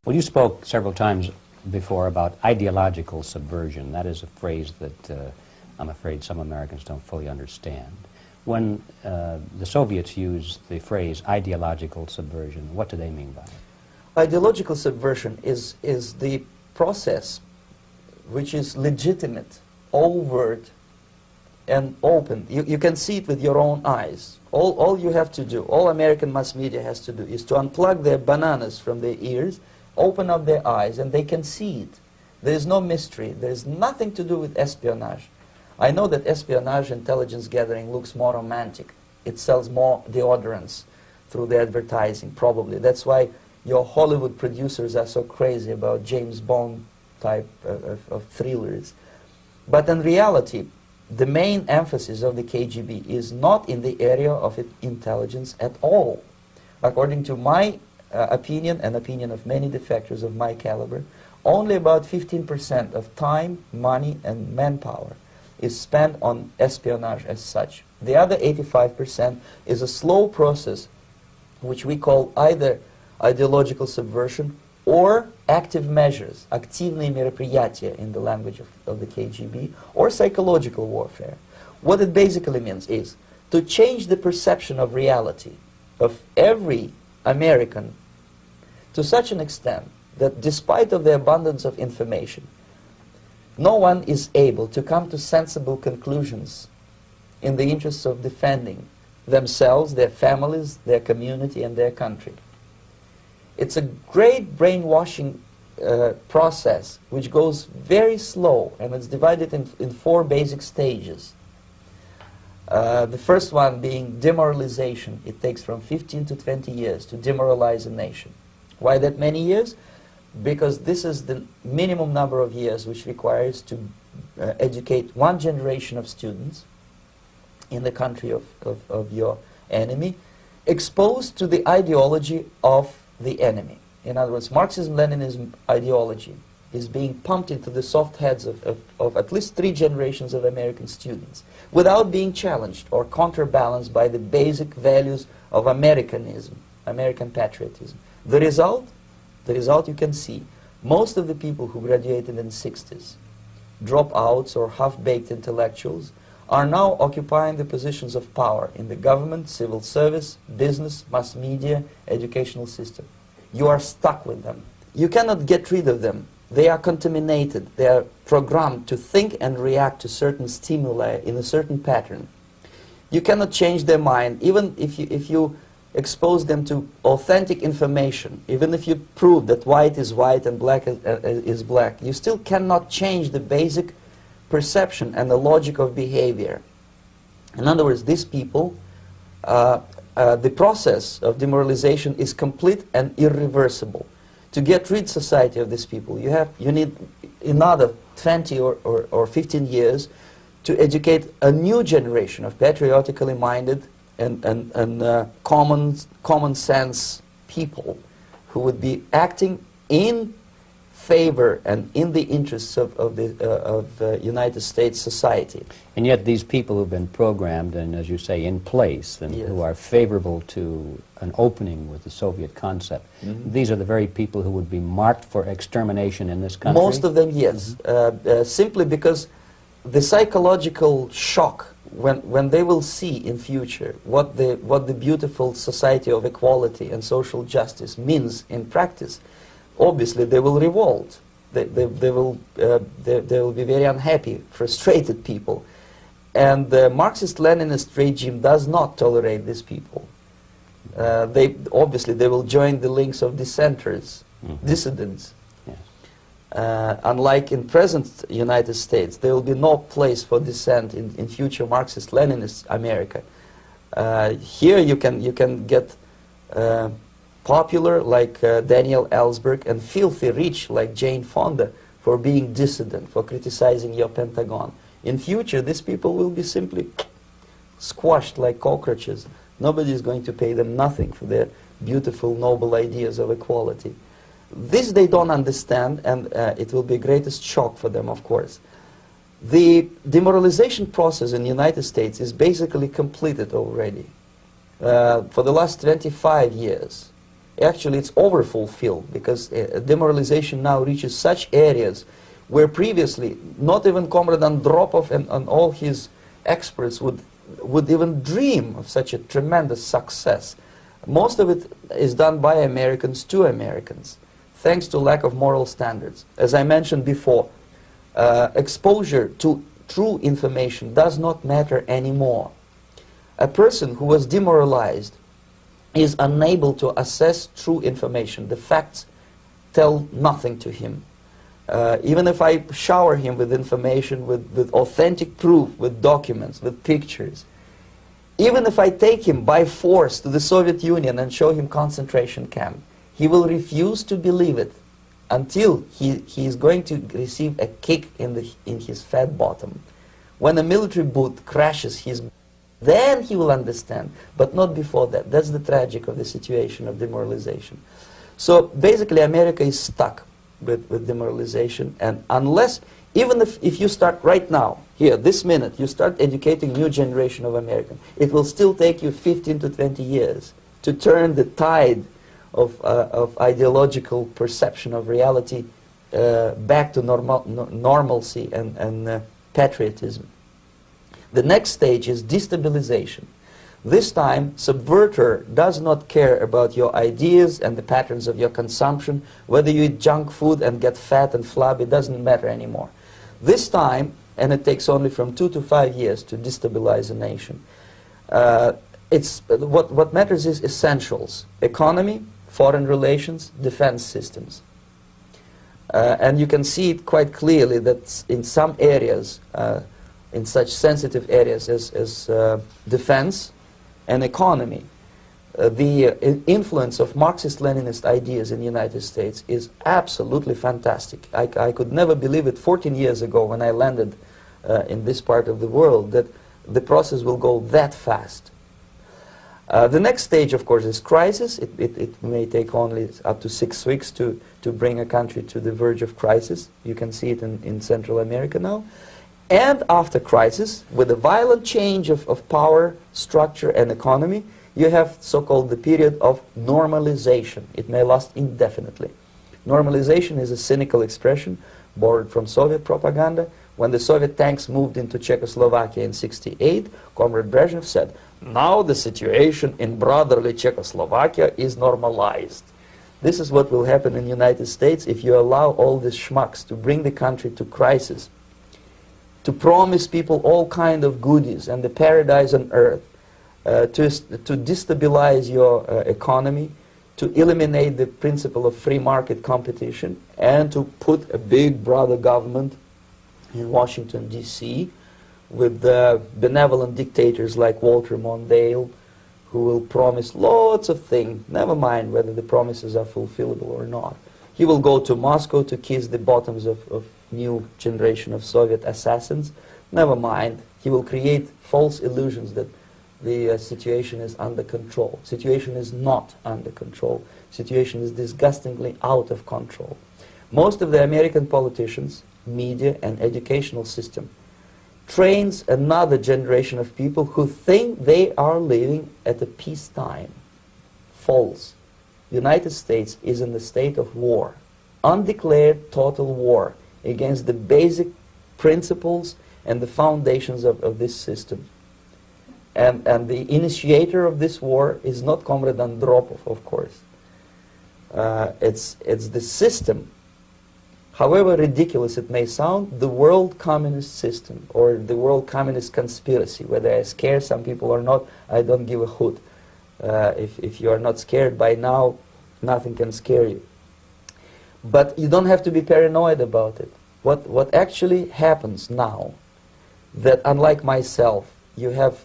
Well, you spoke several times before about ideological subversion. That is a phrase that I'm afraid some Americans don't fully understand. When the Soviets use the phrase ideological subversion, what do they mean by it? Ideological subversion is the process which is legitimate, overt, and open. You can see it with your own eyes. All you have to do, all American mass media has to do, is to unplug their bananas from their ears, open up their eyes, and they can see it. There is no mystery. There is nothing to do with espionage. I know that espionage intelligence gathering looks more romantic. It sells more deodorants through the advertising, probably. That's why your Hollywood producers are so crazy about James Bond type of thrillers. But in reality, the main emphasis of the KGB is not in the area of intelligence at all. According to my opinion and opinion of many defectors of my caliber, only about 15% of time, money, and manpower is spent on espionage as such. The other 85% is a slow process which we call either ideological subversion or active measures, активные мероприятия in the language of the KGB, or psychological warfare. What it basically means is to change the perception of reality of every American to such an extent that despite of the abundance of information, no one is able to come to sensible conclusions in the interests of defending themselves, their families, their community, and their country. It's a great brainwashing process which goes very slow, and it's divided in 4 basic stages. The first one being demoralization. It takes from 15 to 20 years to demoralize a nation. Why that many years? Because this is the minimum number of years which requires to educate one generation of students in the country of your enemy, exposed to the ideology of the enemy. In other words, Marxism-Leninism ideology is being pumped into the soft heads of at least 3 generations of American students without being challenged or counterbalanced by the basic values of Americanism, American patriotism. The result you can see. Most of the people who graduated in the 60s, dropouts or half-baked intellectuals, are now occupying the positions of power in the government, civil service, business, mass media, educational system. You are stuck with them. You cannot get rid of them. They are contaminated. They are programmed to think and react to certain stimuli in a certain pattern. You cannot change their mind, even if you expose them to authentic information, even if you prove that white is white and black is black. You still cannot change the basic perception and the logic of behavior. In other words, these people, the process of demoralization is complete and irreversible. To get rid society of these people, you need another 20 or 15 years to educate a new generation of patriotically minded and common sense people who would be acting in favor and in the interests of the United States society. And yet these people who've been programmed and, as you say, in place, and Yes. who are favorable to an opening with the Soviet concept, these are the very people who would be marked for extermination in this country? Most of them, yes. Simply because the psychological shock when they will see in future what the beautiful society of equality and social justice means in practice, obviously they will revolt. They will be very unhappy, frustrated people. And the Marxist-Leninist regime does not tolerate these people. Obviously they will join the links of dissenters, dissidents. Unlike in present United States, there will be no place for dissent in future Marxist-Leninist America. Here you can get popular like Daniel Ellsberg and filthy rich like Jane Fonda for being dissident, for criticizing your Pentagon. In future, these people will be simply squashed like cockroaches. Nobody is going to pay them nothing for their beautiful, noble ideas of equality. This they don't understand, and it will be greatest shock for them, of course. The demoralization process in the United States is basically completed already. For the last 25 years, actually it's overfulfilled, because demoralization now reaches such areas where previously not even Comrade Andropov and all his experts would even dream of such a tremendous success. Most of it is done by Americans to Americans, thanks to lack of moral standards. As I mentioned before, exposure to true information does not matter anymore. A person who was demoralized is unable to assess true information. The facts tell nothing to him. Even if I shower him with information, with authentic proof, with documents, with pictures, even if I take him by force to the Soviet Union and show him concentration camp, he will refuse to believe it until he is going to receive a kick in his fat bottom. When a military boot crashes his, then he will understand, but not before that. That's the tragic of the situation of demoralization. So basically America is stuck with demoralization, and unless, even if you start right now, here, this minute, you start educating new generation of Americans, it will still take you 15 to 20 years to turn the tide of ideological perception of reality back to normalcy and patriotism. The next stage is destabilization. This time, subverter does not care about your ideas and the patterns of your consumption. Whether you eat junk food and get fat and flabby, it doesn't matter anymore. This time, and it takes only from 2 to 5 years to destabilize a nation, what matters is essentials: economy, foreign relations, defense systems. And you can see it quite clearly that in some areas, in such sensitive areas as defense and economy, the influence of Marxist-Leninist ideas in the United States is absolutely fantastic. I could never believe it 14 years ago when I landed in this part of the world, that the process will go that fast. The next stage, of course, is crisis. It may take only up to 6 weeks to bring a country to the verge of crisis. You can see it in Central America now. And after crisis, with a violent change of power, structure, and economy, you have so-called the period of normalization. It may last indefinitely. Normalization is a cynical expression borrowed from Soviet propaganda. When the Soviet tanks moved into Czechoslovakia in '68, Comrade Brezhnev said, "Now the situation in brotherly Czechoslovakia is normalized." This is what will happen in the United States if you allow all these schmucks to bring the country to crisis, to promise people all kind of goodies and the paradise on earth, to destabilize your economy, to eliminate the principle of free market competition, and to put a big brother government in Washington, D.C., with benevolent dictators like Walter Mondale, who will promise lots of things, never mind whether the promises are fulfillable or not. He will go to Moscow to kiss the bottoms of new generation of Soviet assassins, never mind. He will create false illusions that the situation is under control. Situation is not under control. Situation is disgustingly out of control. Most of the American politicians, media, and educational system trains another generation of people who think they are living at a peacetime. False. The United States is in the state of war, undeclared total war against the basic principles and the foundations of this system. And the initiator of this war is not Comrade Andropov, of course. It's the system. However ridiculous it may sound, the world communist system or the world communist conspiracy, whether I scare some people or not, I don't give a hoot. If you are not scared by now, nothing can scare you. But you don't have to be paranoid about it. What actually happens now, that unlike myself, you have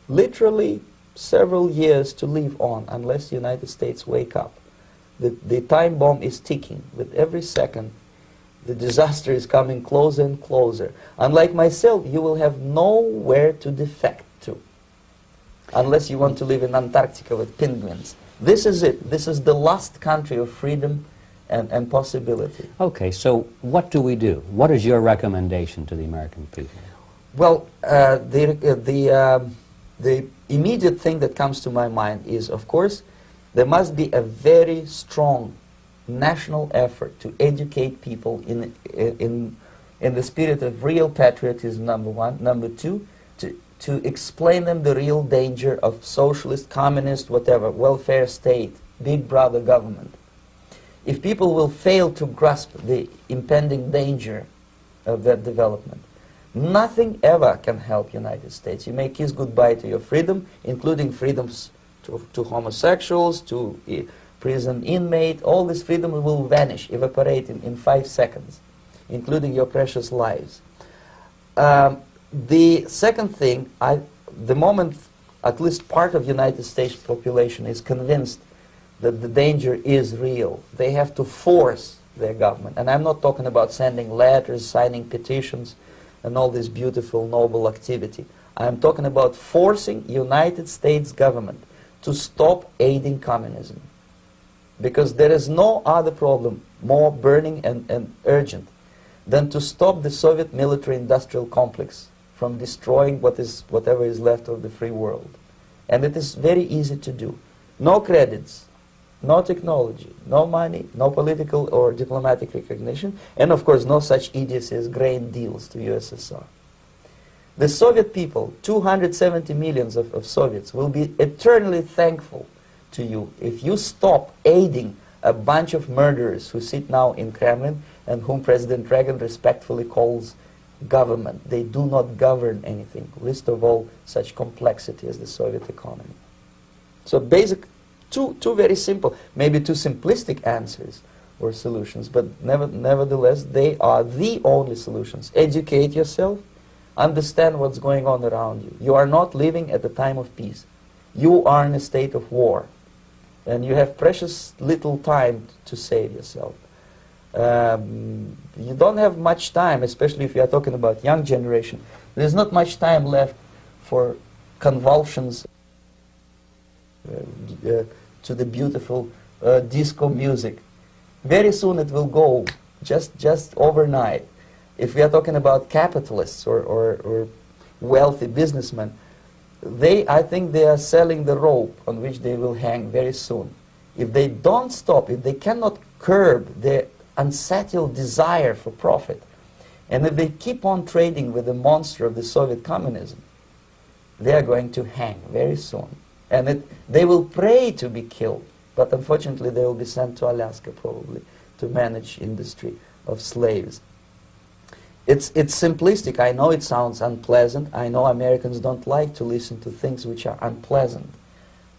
literally several years to live on unless the United States wake up. The time bomb is ticking. With every second, the disaster is coming closer and closer. Unlike myself, you will have nowhere to defect to, unless you want to live in Antarctica with penguins. This is it. This is the last country of freedom and possibility. Okay, so what do we do? What is your recommendation to the American people? Well, the immediate thing that comes to my mind is, of course, There must be a very strong national effort to educate people in the spirit of real patriotism, number one. Number two, to explain them the real danger of socialist, communist, whatever, welfare state, big brother government. If people will fail to grasp the impending danger of that development, nothing ever can help United States. You may kiss goodbye to your freedom, including freedoms to homosexuals, to prison inmate. All this freedom will vanish, evaporate in 5 seconds, including your precious lives. The second thing, the moment at least part of United States population is convinced that the danger is real, they have to force their government. And I'm not talking about sending letters, signing petitions, and all this beautiful, noble activity. I'm talking about forcing United States government to stop aiding communism. Because there is no other problem more burning and urgent than to stop the Soviet military-industrial complex from destroying whatever is left of the free world. And it is very easy to do. No credits, no technology, no money, no political or diplomatic recognition, and of course no such idiocy as grain deals to USSR. The Soviet people, 270 millions of Soviets, will be eternally thankful to you if you stop aiding a bunch of murderers who sit now in Kremlin and whom President Reagan respectfully calls government. They do not govern anything, least of all such complexity as the Soviet economy. So basic, two very simple, maybe too simplistic answers or solutions, but nevertheless they are the only solutions. Educate yourself, understand what's going on around you. You are not living at the time of peace. You are in a state of war, and you have precious little time to save yourself. You don't have much time, especially if you are talking about young generation. There's not much time left for convulsions to the beautiful disco music. Very soon it will go, just overnight. If we are talking about capitalists or wealthy businessmen, I think they are selling the rope on which they will hang very soon. If they don't stop, if they cannot curb their unsettled desire for profit, and if they keep on trading with the monster of the Soviet communism, they are going to hang very soon. And they will pray to be killed, but unfortunately they will be sent to Alaska probably to manage industry of slaves. It's simplistic. I know it sounds unpleasant. I know Americans don't like to listen to things which are unpleasant.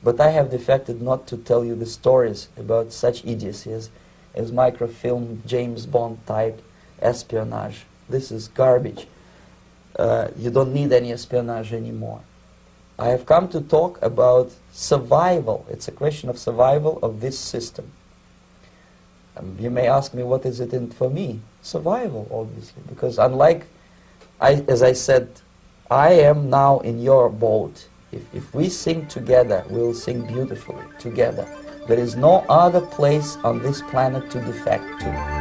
But I have defected not to tell you the stories about such idiocy as microfilm, James Bond type espionage. This is garbage. You don't need any espionage anymore. I have come to talk about survival. It's a question of survival of this system. You may ask me, what is it in for me? Survival, obviously, because unlike, as I said, I am now in your boat. If we sing together, we'll sing beautifully together. There is no other place on this planet to defect to.